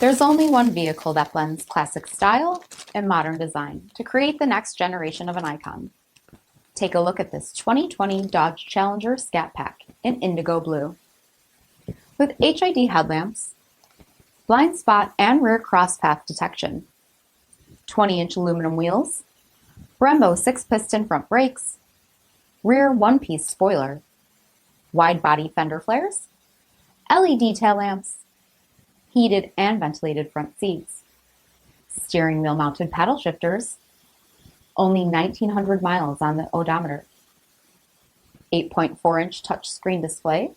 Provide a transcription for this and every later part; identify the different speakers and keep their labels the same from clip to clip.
Speaker 1: There's only one vehicle that blends classic style and modern design to create the next generation of an icon. Take a look at this 2020 Dodge Challenger Scat Pack in indigo blue. With HID headlamps, blind spot and rear crosspath detection, 20-inch aluminum wheels, Brembo 6-piston front brakes, rear one-piece spoiler, wide-body fender flares, LED tail lamps, heated and ventilated front seats, steering wheel mounted paddle shifters, only 1,900 miles on the odometer, 8.4-inch touchscreen display,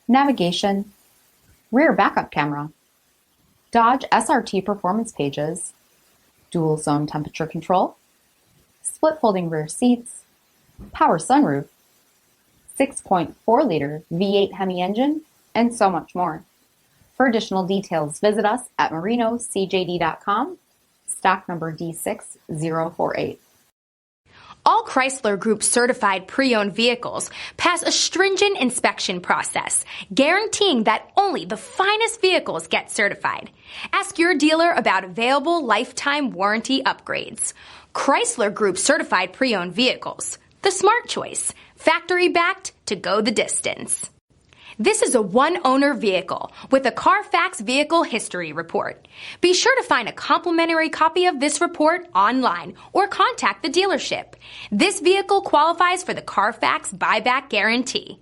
Speaker 1: navigation, rear backup camera, Dodge SRT performance pages, dual zone temperature control, split folding rear seats, power sunroof, 6.4-liter V8 HEMI engine, and so much more. For additional details, visit us at marinocjd.com, stock number D6048.
Speaker 2: All Chrysler Group certified pre-owned vehicles pass a stringent inspection process, guaranteeing that only the finest vehicles get certified. Ask your dealer about available lifetime warranty upgrades. Chrysler Group certified pre-owned vehicles, the smart choice, factory backed to go the distance. This is a one-owner vehicle with a CARFAX vehicle history report. Be sure to find a complimentary copy of this report online or contact the dealership. This vehicle qualifies for the CARFAX buyback guarantee.